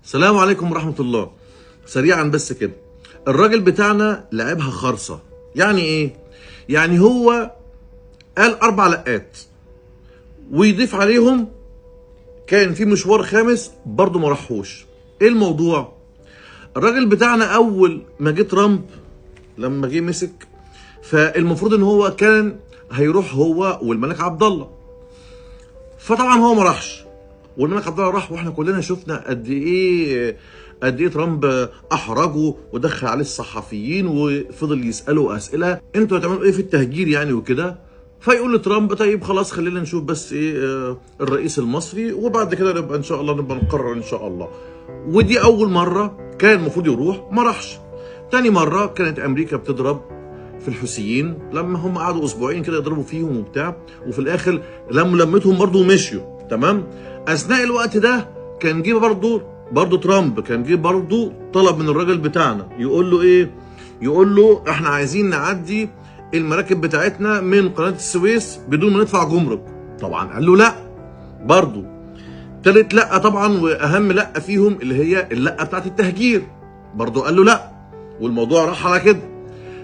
السلام عليكم ورحمة الله. سريعا بس كده، الراجل بتاعنا لعبها خرصة. يعني ايه؟ يعني هو قال 4 لقات ويضيف عليهم كان في مشوار خامس برضه ما راحوش. ايه الموضوع؟ الراجل بتاعنا اول ما جه ترامب لما جه مسك، فالمفروض ان هو كان هيروح هو والملك عبد الله، فطبعا هو ما راحش والملك عبد الله راح، واحنا كلنا شفنا قد ايه ترامب احرجه ودخل عليه الصحفيين وفضل يساله اسئله، انتوا هتعملوا ايه في التهجير يعني وكده. فيقول لترامب طيب خلاص خلينا نشوف بس ايه الرئيس المصري وبعد كده نبقى ان شاء الله نقرر ان شاء الله. ودي اول مره كان المفروض يروح ما راحش. تاني مره كانت امريكا بتضرب في الحوثيين لما هم قعدوا اسبوعين كده يضربوا فيهم وبتاع، وفي الاخر لمتهم برضه ومشيوا تمام. اثناء الوقت ده كان جه برضه ترامب كان جه برضه طلب من الراجل بتاعنا، يقول له ايه؟ يقول له احنا عايزين نعدي المراكب بتاعتنا من قناه السويس بدون ما ندفع جمرك. طبعا قال له لا. برضه تالت لا طبعا، واهم لا فيهم اللي هي اللقه بتاعت التهجير، برضه قال له لا، والموضوع راح على كده.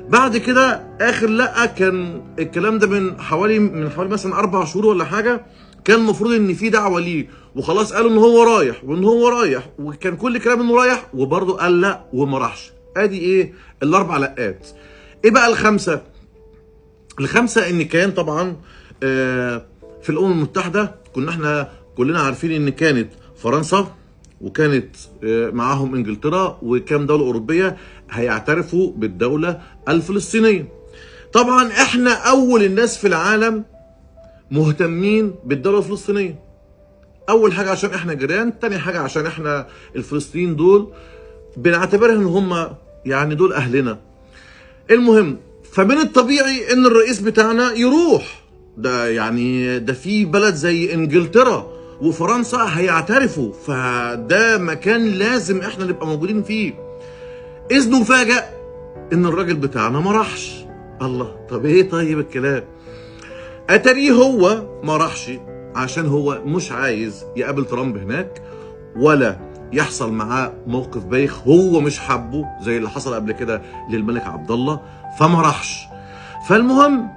بعد كده اخر لا كان الكلام ده من حوالي مثلا 4 شهور ولا حاجه، كان المفروض ان في دعوه ليه وخلاص قالوا ان هو رايح وكان كل كلام انه رايح، وبرضه قال لا وما راحش. ادي ايه؟ ال4 لقات. ايه بقى الخمسه؟ الخمسه ان كان طبعا في الامم المتحده كنا احنا كلنا عارفين ان كانت فرنسا وكانت معاهم انجلترا وكام دوله اوروبيه هيعترفوا بالدوله الفلسطينيه. طبعا احنا اول الناس في العالم مهتمين بالدوله الفلسطينيه. اول حاجه عشان احنا جيران، تاني حاجه عشان احنا الفلسطينيين دول بنعتبرها ان هم يعني دول اهلنا. المهم، فمن الطبيعي ان الرئيس بتاعنا يروح. ده في بلد زي انجلترا وفرنسا هيعترفوا، فده مكان لازم احنا نبقى موجودين فيه. اذ نفاجأ ان الراجل بتاعنا ما راحش. الله، طب ايه طيب الكلام؟ اتاريه هو ما راحش عشان هو مش عايز يقابل ترامب هناك ولا يحصل معاه موقف بايخ هو مش حابه زي اللي حصل قبل كده للملك عبد الله، فما راحش. فالمهم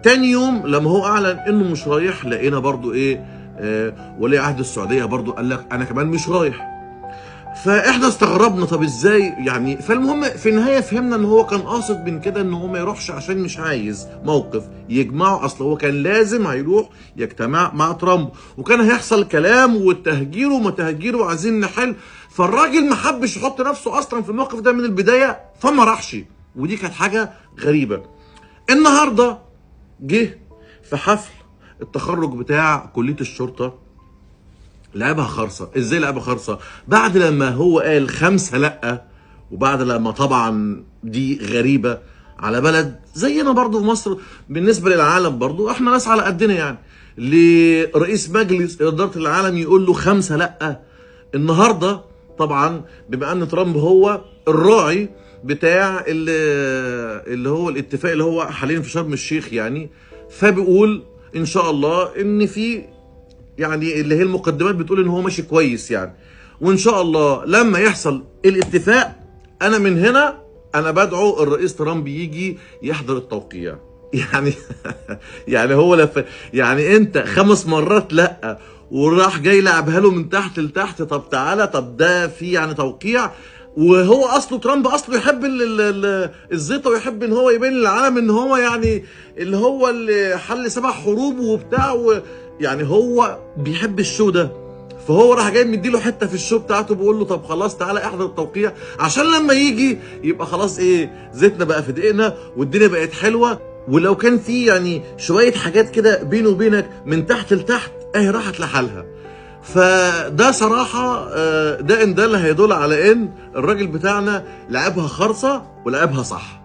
تاني يوم لما هو اعلن انه مش رايح، لقينا برضو ايه ولي عهد السعوديه برضو قال لك انا كمان مش رايح. فاحنا استغربنا طب ازاي يعني. فالمهم في النهايه فهمنا ان هو كان قاصد من كده ان هو ما يروحش عشان مش عايز موقف يجمعه. اصل هو كان لازم هيروح يجتمع مع ترامب وكان هيحصل كلام والتهجير وما تهجير وعايزين نحل. فالراجل ما حبش يحط نفسه اصلا في الموقف ده من البدايه فما راحش، ودي كانت حاجه غريبه. النهارده جه في حفل التخرج بتاع كليه الشرطه لعبها خرصه. ازاي لعبها خرصه؟ بعد لما هو قال 5 لا، وبعد لما طبعا دي غريبه على بلد زينا برضو في مصر، بالنسبه للعالم برضو احنا ناس على قدنا يعني، لرئيس مجلس اداره العالم يقول له 5 لا. النهارده طبعا بما ان ترامب هو الراعي بتاع اللي هو الاتفاق اللي هو حاليا في شرم الشيخ يعني، فبيقول ان شاء الله ان في يعني اللي هي المقدمات بتقول ان هو ماشي كويس يعني، وان شاء الله لما يحصل الاتفاق انا من هنا انا بدعو الرئيس ترامب يجي يحضر التوقيع يعني يعني هو يعني انت 5 مرات لا وراح جاي لعبها له من تحت لتحت، طب تعالى، طب ده في يعني توقيع. وهو اصله ترامب اصله يحب الزيطه ويحب ان هو يبين للعالم ان هو يعني اللي هو اللي حل 7 حروب وبتاع يعني هو بيحب الشو ده. فهو راح جاي مديله حته في الشو بتاعته بيقول له طب خلاص تعالى احضر التوقيع عشان لما يجي يبقى خلاص ايه زيتنا بقى في دقيقنا والدنيا بقت حلوه. ولو كان في يعني شويه حاجات كده بينه وبينك من تحت لتحت اهي راحت لحالها. فده صراحه ده ان ده اللي هيدل على ان الراجل بتاعنا لعبها خرصه ولعبها صح.